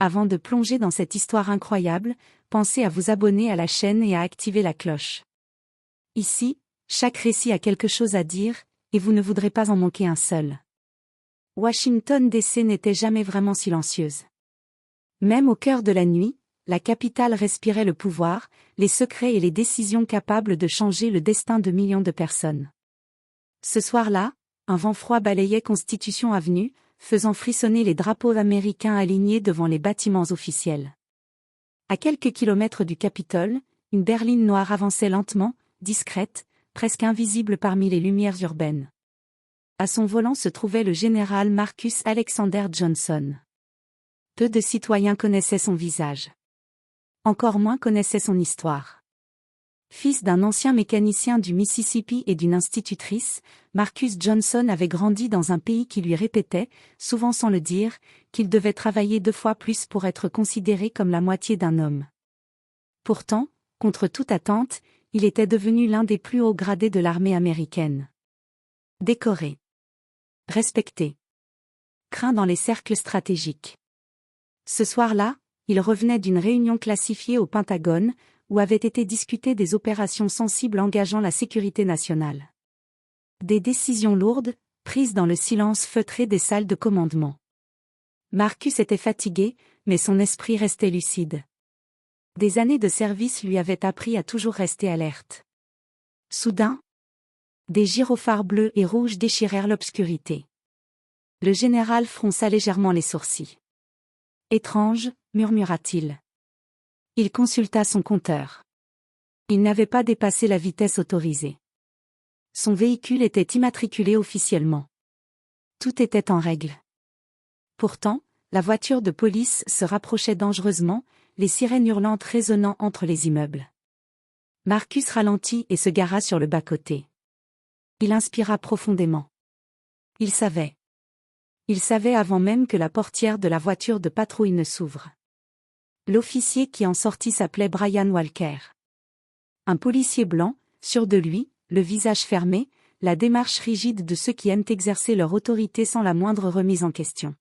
Avant de plonger dans cette histoire incroyable, pensez à vous abonner à la chaîne et à activer la cloche. Ici, chaque récit a quelque chose à dire, et vous ne voudrez pas en manquer un seul. Washington DC n'était jamais vraiment silencieuse. Même au cœur de la nuit, la capitale respirait le pouvoir, les secrets et les décisions capables de changer le destin de millions de personnes. Ce soir-là, un vent froid balayait Constitution Avenue, faisant frissonner les drapeaux américains alignés devant les bâtiments officiels. À quelques kilomètres du Capitole, une berline noire avançait lentement, discrète, presque invisible parmi les lumières urbaines. À son volant se trouvait le général Marcus Alexander Johnson. Peu de citoyens connaissaient son visage. Encore moins connaissaient son histoire. Fils d'un ancien mécanicien du Mississippi et d'une institutrice, Marcus Johnson avait grandi dans un pays qui lui répétait, souvent sans le dire, qu'il devait travailler 2 fois plus pour être considéré comme la moitié d'un homme. Pourtant, contre toute attente, il était devenu l'un des plus hauts gradés de l'armée américaine. Décoré. Respecté. Craint dans les cercles stratégiques. Ce soir-là, il revenait d'une réunion classifiée au Pentagone, où avaient été discutées des opérations sensibles engageant la sécurité nationale. Des décisions lourdes, prises dans le silence feutré des salles de commandement. Marcus était fatigué, mais son esprit restait lucide. Des années de service lui avaient appris à toujours rester alerte. Soudain, des gyrophares bleus et rouges déchirèrent l'obscurité. Le général fronça légèrement les sourcils. « Étrange », murmura-t-il. Il consulta son compteur. Il n'avait pas dépassé la vitesse autorisée. Son véhicule était immatriculé officiellement. Tout était en règle. Pourtant, la voiture de police se rapprochait dangereusement, les sirènes hurlantes résonnant entre les immeubles. Marcus ralentit et se gara sur le bas-côté. Il inspira profondément. Il savait. Il savait avant même que la portière de la voiture de patrouille ne s'ouvre. L'officier qui en sortit s'appelait Brian Walker. Un policier blanc, sûr de lui, le visage fermé, la démarche rigide de ceux qui aiment exercer leur autorité sans la moindre remise en question.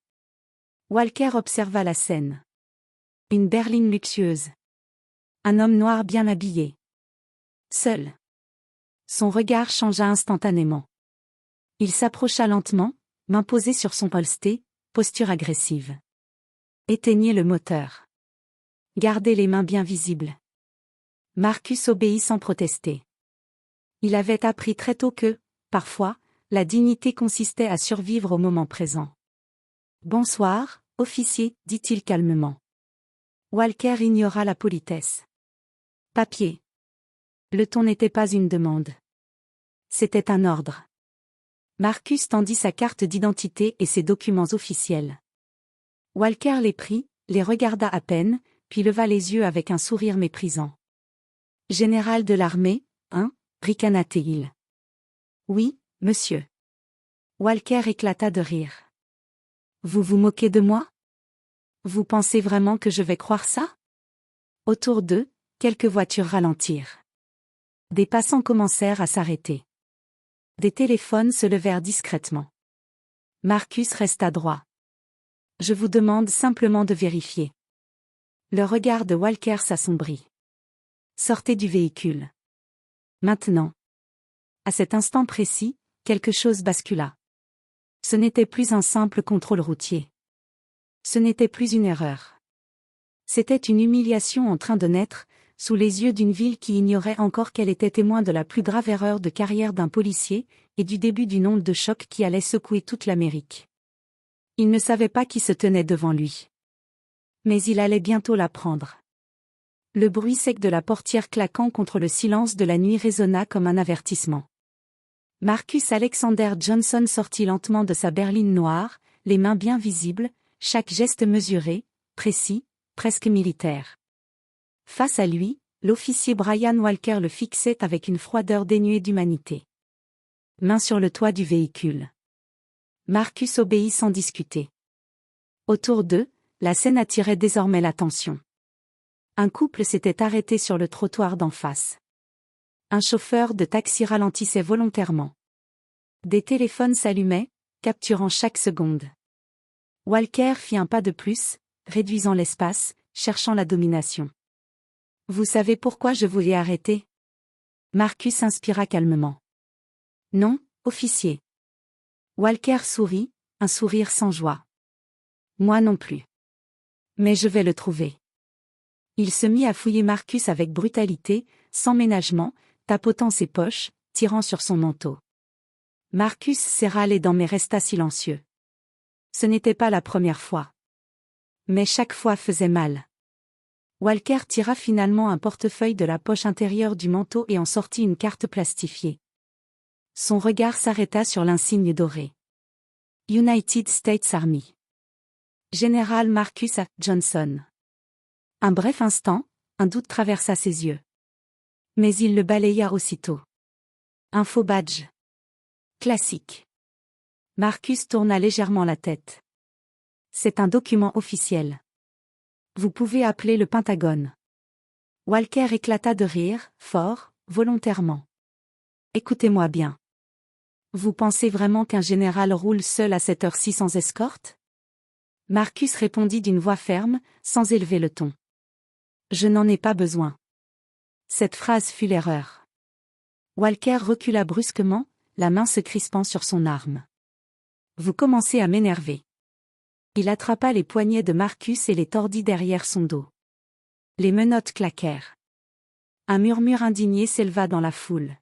Walker observa la scène. Une berline luxueuse. Un homme noir bien habillé. Seul. Son regard changea instantanément. Il s'approcha lentement, main posée sur son polsté, posture agressive. Éteignez le moteur. Gardez les mains bien visibles. Marcus obéit sans protester. Il avait appris très tôt que, parfois, la dignité consistait à survivre au moment présent. « Bonsoir, officier », dit-il calmement. Walker ignora la politesse. « Papier. » Le ton n'était pas une demande. C'était un ordre. Marcus tendit sa carte d'identité et ses documents officiels. Walker les prit, les regarda à peine, puis leva les yeux avec un sourire méprisant. « Général de l'armée, hein » ricana-t-il. « Oui, monsieur. » Walker éclata de rire. « Vous vous moquez de moi ? Vous pensez vraiment que je vais croire ça ?» Autour d'eux, quelques voitures ralentirent. Des passants commencèrent à s'arrêter. Des téléphones se levèrent discrètement. Marcus resta droit. « Je vous demande simplement de vérifier. » Le regard de Walker s'assombrit. « Sortez du véhicule. » Maintenant. À cet instant précis, quelque chose bascula. Ce n'était plus un simple contrôle routier. Ce n'était plus une erreur. C'était une humiliation en train de naître, sous les yeux d'une ville qui ignorait encore qu'elle était témoin de la plus grave erreur de carrière d'un policier, et du début d'une onde de choc qui allait secouer toute l'Amérique. Il ne savait pas qui se tenait devant lui. Mais il allait bientôt l'apprendre. Le bruit sec de la portière claquant contre le silence de la nuit résonna comme un avertissement. Marcus Alexander Johnson sortit lentement de sa berline noire, les mains bien visibles, chaque geste mesuré, précis, presque militaire. Face à lui, l'officier Brian Walker le fixait avec une froideur dénuée d'humanité. Main sur le toit du véhicule. Marcus obéit sans discuter. Autour d'eux, la scène attirait désormais l'attention. Un couple s'était arrêté sur le trottoir d'en face. Un chauffeur de taxi ralentissait volontairement. Des téléphones s'allumaient, capturant chaque seconde. Walker fit un pas de plus, réduisant l'espace, cherchant la domination. Vous savez pourquoi je vous ai arrêté? Marcus inspira calmement. Non, officier. Walker sourit, un sourire sans joie. Moi non plus. Mais je vais le trouver. Il se mit à fouiller Marcus avec brutalité, sans ménagement, tapotant ses poches, tirant sur son manteau. Marcus serra les dents mais resta silencieux. Ce n'était pas la première fois. Mais chaque fois faisait mal. Walker tira finalement un portefeuille de la poche intérieure du manteau et en sortit une carte plastifiée. Son regard s'arrêta sur l'insigne doré. United States Army. Général Marcus A. Johnson. Un bref instant, un doute traversa ses yeux. Mais il le balaya aussitôt. Un faux badge. Classique. Marcus tourna légèrement la tête. C'est un document officiel. Vous pouvez appeler le Pentagone. Walker éclata de rire, fort, volontairement. Écoutez-moi bien. Vous pensez vraiment qu'un général roule seul à cette heure-ci sans escorte? Marcus répondit d'une voix ferme, sans élever le ton. Je n'en ai pas besoin. Cette phrase fut l'erreur. Walker recula brusquement, la main se crispant sur son arme. Vous commencez à m'énerver. Il attrapa les poignets de Marcus et les tordit derrière son dos. Les menottes claquèrent. Un murmure indigné s'éleva dans la foule.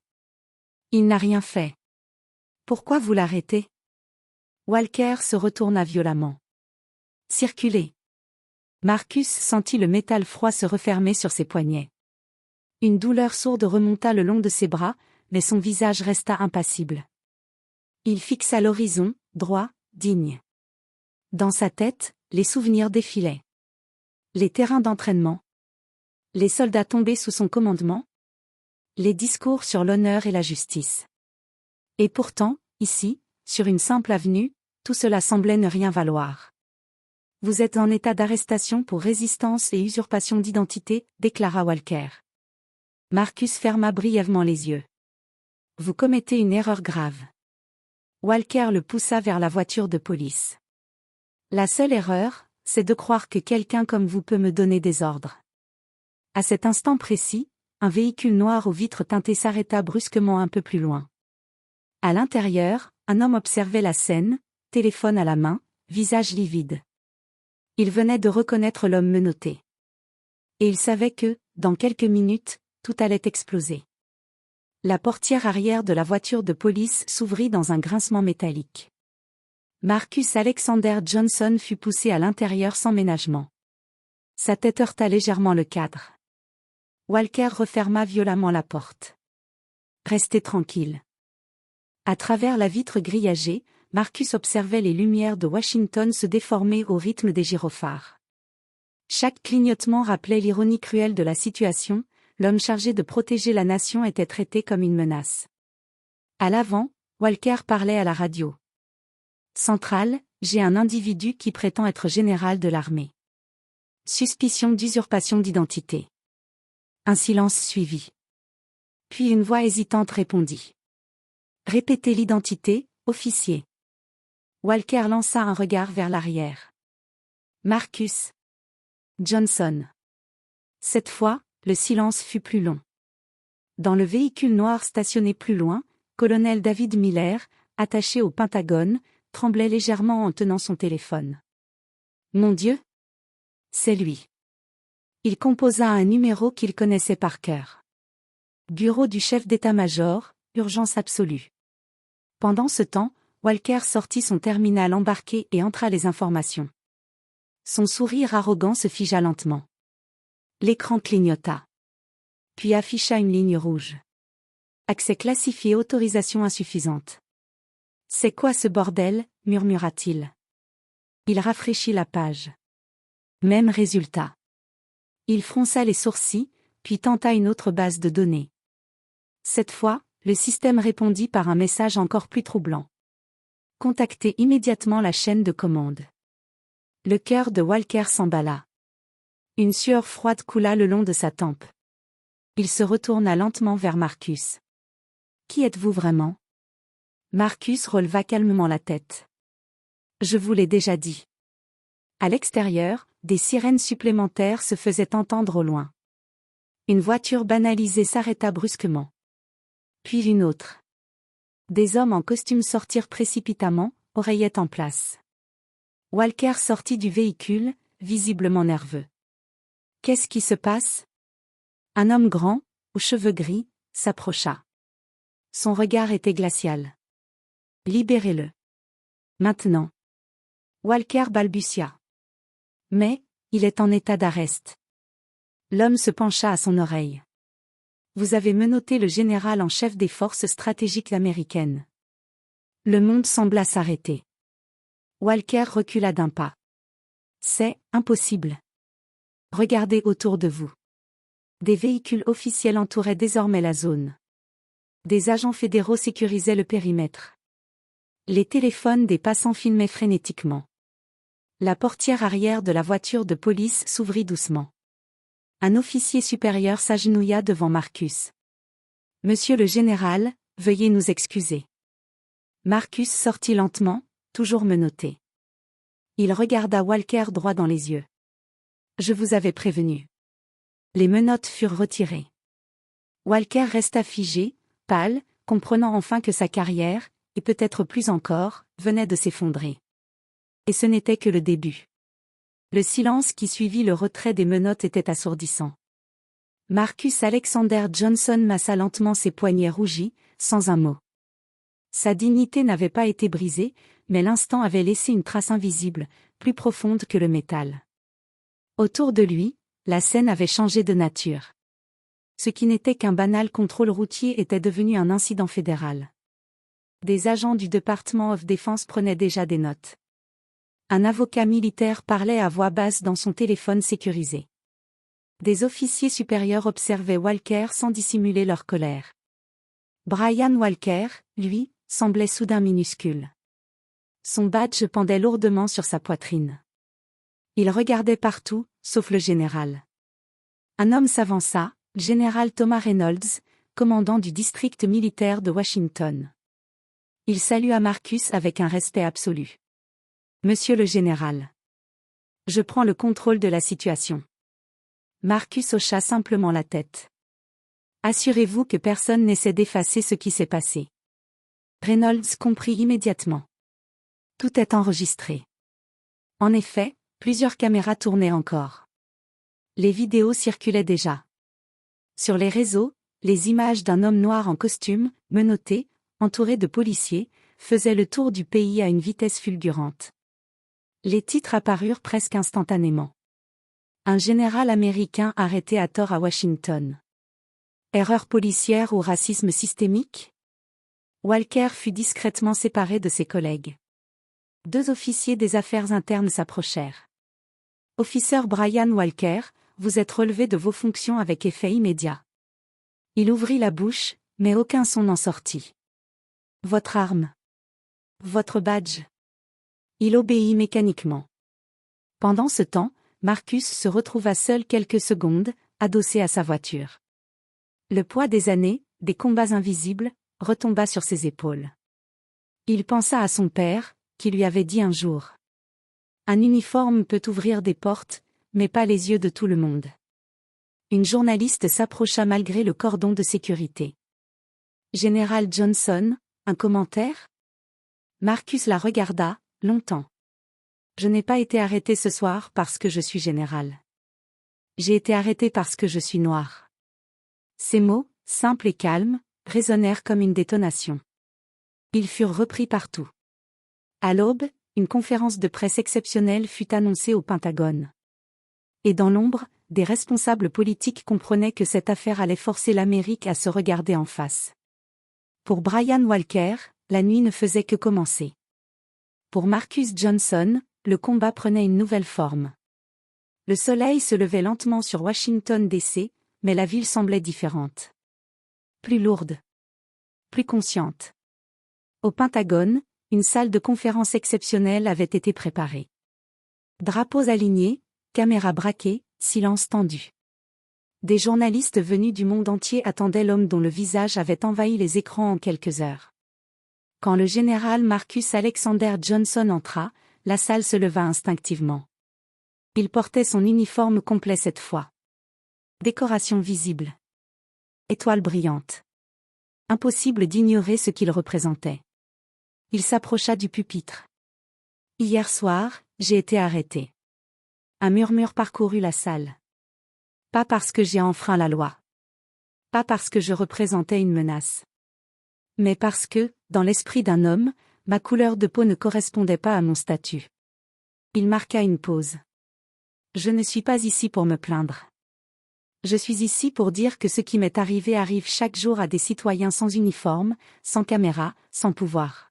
Il n'a rien fait. Pourquoi vous l'arrêtez? Walker se retourna violemment. Circulez. Marcus sentit le métal froid se refermer sur ses poignets. Une douleur sourde remonta le long de ses bras, mais son visage resta impassible. Il fixa l'horizon, droit, digne. Dans sa tête, les souvenirs défilaient. Les terrains d'entraînement. Les soldats tombés sous son commandement. Les discours sur l'honneur et la justice. Et pourtant, ici, sur une simple avenue, tout cela semblait ne rien valoir. Vous êtes en état d'arrestation pour résistance et usurpation d'identité, déclara Walker. Marcus ferma brièvement les yeux. Vous commettez une erreur grave. Walker le poussa vers la voiture de police. La seule erreur, c'est de croire que quelqu'un comme vous peut me donner des ordres. À cet instant précis, un véhicule noir aux vitres teintées s'arrêta brusquement un peu plus loin. À l'intérieur, un homme observait la scène, téléphone à la main, visage livide. Il venait de reconnaître l'homme menotté. Et il savait que, dans quelques minutes, tout allait exploser. La portière arrière de la voiture de police s'ouvrit dans un grincement métallique. Marcus Alexander Johnson fut poussé à l'intérieur sans ménagement. Sa tête heurta légèrement le cadre. Walker referma violemment la porte. Restez tranquille. À travers la vitre grillagée, Marcus observait les lumières de Washington se déformer au rythme des gyrophares. Chaque clignotement rappelait l'ironie cruelle de la situation, l'homme chargé de protéger la nation était traité comme une menace. À l'avant, Walker parlait à la radio. Centrale, j'ai un individu qui prétend être général de l'armée. Suspicion d'usurpation d'identité. Un silence suivit. Puis une voix hésitante répondit. Répétez l'identité, officier. Walker lança un regard vers l'arrière. Marcus Johnson. Cette fois, le silence fut plus long. Dans le véhicule noir stationné plus loin, colonel David Miller, attaché au Pentagone, tremblait légèrement en tenant son téléphone. Mon Dieu! C'est lui. Il composa un numéro qu'il connaissait par cœur. Bureau du chef d'état-major, urgence absolue. Pendant ce temps, Walker sortit son terminal embarqué et entra les informations. Son sourire arrogant se figea lentement. L'écran clignota. Puis afficha une ligne rouge. Accès classifié, autorisation insuffisante. C'est quoi ce bordel, murmura-t-il. Il rafraîchit la page. Même résultat. Il fronça les sourcils, puis tenta une autre base de données. Cette fois, le système répondit par un message encore plus troublant. Contactez immédiatement la chaîne de commande. Le cœur de Walker s'emballa. Une sueur froide coula le long de sa tempe. Il se retourna lentement vers Marcus. Qui êtes-vous vraiment? Marcus releva calmement la tête. Je vous l'ai déjà dit. À l'extérieur, des sirènes supplémentaires se faisaient entendre au loin. Une voiture banalisée s'arrêta brusquement. Puis une autre. Des hommes en costume sortirent précipitamment, oreillettes en place. Walker sortit du véhicule, visiblement nerveux. « Qu'est-ce qui se passe ?» Un homme grand, aux cheveux gris, s'approcha. Son regard était glacial. « Libérez-le. Maintenant. » Walker balbutia. « Mais, il est en état d'arrest. » L'homme se pencha à son oreille. « Vous avez menotté le général en chef des forces stratégiques américaines. » Le monde sembla s'arrêter. Walker recula d'un pas. « C'est impossible. Regardez autour de vous. » Des véhicules officiels entouraient désormais la zone. Des agents fédéraux sécurisaient le périmètre. Les téléphones des passants filmaient frénétiquement. La portière arrière de la voiture de police s'ouvrit doucement. Un officier supérieur s'agenouilla devant Marcus. « Monsieur le général, veuillez nous excuser. » Marcus sortit lentement, toujours menotté. Il regarda Walker droit dans les yeux. « Je vous avais prévenu. » Les menottes furent retirées. Walker resta figé, pâle, comprenant enfin que sa carrière, et peut-être plus encore, venait de s'effondrer. Et ce n'était que le début. Le silence qui suivit le retrait des menottes était assourdissant. Marcus Alexander Johnson massa lentement ses poignets rougis, sans un mot. Sa dignité n'avait pas été brisée, mais l'instant avait laissé une trace invisible, plus profonde que le métal. Autour de lui, la scène avait changé de nature. Ce qui n'était qu'un banal contrôle routier était devenu un incident fédéral. Des agents du Department of Defense prenaient déjà des notes. Un avocat militaire parlait à voix basse dans son téléphone sécurisé. Des officiers supérieurs observaient Walker sans dissimuler leur colère. Brian Walker, lui, semblait soudain minuscule. Son badge pendait lourdement sur sa poitrine. Il regardait partout, sauf le général. Un homme s'avança, le général Thomas Reynolds, commandant du district militaire de Washington. Il salua Marcus avec un respect absolu. « Monsieur le général. Je prends le contrôle de la situation. » Marcus hocha simplement la tête. « Assurez-vous que personne n'essaie d'effacer ce qui s'est passé. » Reynolds comprit immédiatement. « Tout est enregistré. » En effet, plusieurs caméras tournaient encore. Les vidéos circulaient déjà. Sur les réseaux, les images d'un homme noir en costume, menotté, entouré de policiers, faisaient le tour du pays à une vitesse fulgurante. Les titres apparurent presque instantanément. Un général américain arrêté à tort à Washington. Erreur policière ou racisme systémique ? Walker fut discrètement séparé de ses collègues. Deux officiers des affaires internes s'approchèrent. « Officer Brian Walker, vous êtes relevé de vos fonctions avec effet immédiat. » Il ouvrit la bouche, mais aucun son n'en sortit. « Votre arme. Votre badge. » Il obéit mécaniquement. Pendant ce temps, Marcus se retrouva seul quelques secondes, adossé à sa voiture. Le poids des années, des combats invisibles, retomba sur ses épaules. Il pensa à son père, qui lui avait dit un jour. Un uniforme peut ouvrir des portes, mais pas les yeux de tout le monde. Une journaliste s'approcha malgré le cordon de sécurité. Général Johnson, un commentaire ? Marcus la regarda, longtemps. Je n'ai pas été arrêté ce soir parce que je suis général. J'ai été arrêté parce que je suis noir. Ces mots, simples et calmes, résonnèrent comme une détonation. Ils furent repris partout. À l'aube, une conférence de presse exceptionnelle fut annoncée au Pentagone. Et dans l'ombre, des responsables politiques comprenaient que cette affaire allait forcer l'Amérique à se regarder en face. Pour Brian Walker, la nuit ne faisait que commencer. Pour Marcus Johnson, le combat prenait une nouvelle forme. Le soleil se levait lentement sur Washington DC, mais la ville semblait différente. Plus lourde. Plus consciente. Au Pentagone, une salle de conférence exceptionnelle avait été préparée. Drapeaux alignés, caméras braquées, silence tendu. Des journalistes venus du monde entier attendaient l'homme dont le visage avait envahi les écrans en quelques heures. Quand le général Marcus Alexander Johnson entra, la salle se leva instinctivement. Il portait son uniforme complet cette fois. Décoration visible. Étoile brillante. Impossible d'ignorer ce qu'il représentait. Il s'approcha du pupitre. Hier soir, j'ai été arrêté. Un murmure parcourut la salle. Pas parce que j'ai enfreint la loi. Pas parce que je représentais une menace. Mais parce que, dans l'esprit d'un homme, ma couleur de peau ne correspondait pas à mon statut. Il marqua une pause. Je ne suis pas ici pour me plaindre. Je suis ici pour dire que ce qui m'est arrivé arrive chaque jour à des citoyens sans uniforme, sans caméra, sans pouvoir.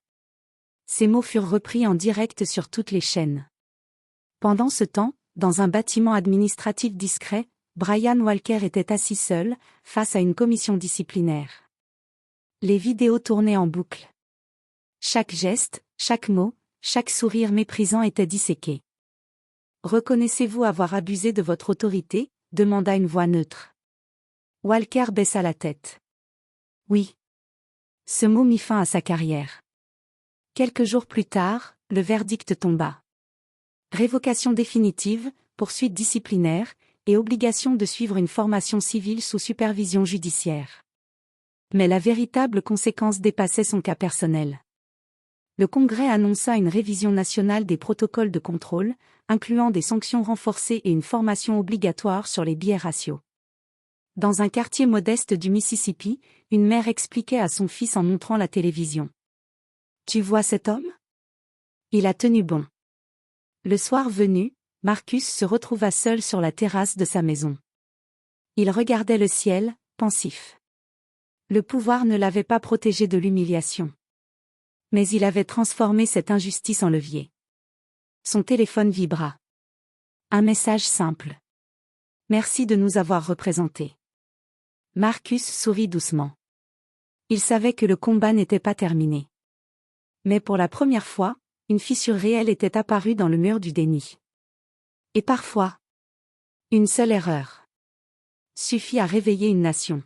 Ces mots furent repris en direct sur toutes les chaînes. Pendant ce temps, dans un bâtiment administratif discret, Brian Walker était assis seul, face à une commission disciplinaire. Les vidéos tournaient en boucle. Chaque geste, chaque mot, chaque sourire méprisant était disséqué. « Reconnaissez-vous avoir abusé de votre autorité ?» demanda une voix neutre. Walker baissa la tête. Oui. Ce mot mit fin à sa carrière. Quelques jours plus tard, le verdict tomba. Révocation définitive, poursuite disciplinaire, et obligation de suivre une formation civile sous supervision judiciaire. Mais la véritable conséquence dépassait son cas personnel. Le Congrès annonça une révision nationale des protocoles de contrôle, incluant des sanctions renforcées et une formation obligatoire sur les biais raciaux. Dans un quartier modeste du Mississippi, une mère expliquait à son fils en montrant la télévision. « Tu vois cet homme ? Il a tenu bon. » Le soir venu, Marcus se retrouva seul sur la terrasse de sa maison. Il regardait le ciel, pensif. Le pouvoir ne l'avait pas protégé de l'humiliation. Mais il avait transformé cette injustice en levier. Son téléphone vibra. Un message simple. « Merci de nous avoir représentés. » Marcus sourit doucement. Il savait que le combat n'était pas terminé. Mais pour la première fois, une fissure réelle était apparue dans le mur du déni. Et parfois, une seule erreur suffit à réveiller une nation.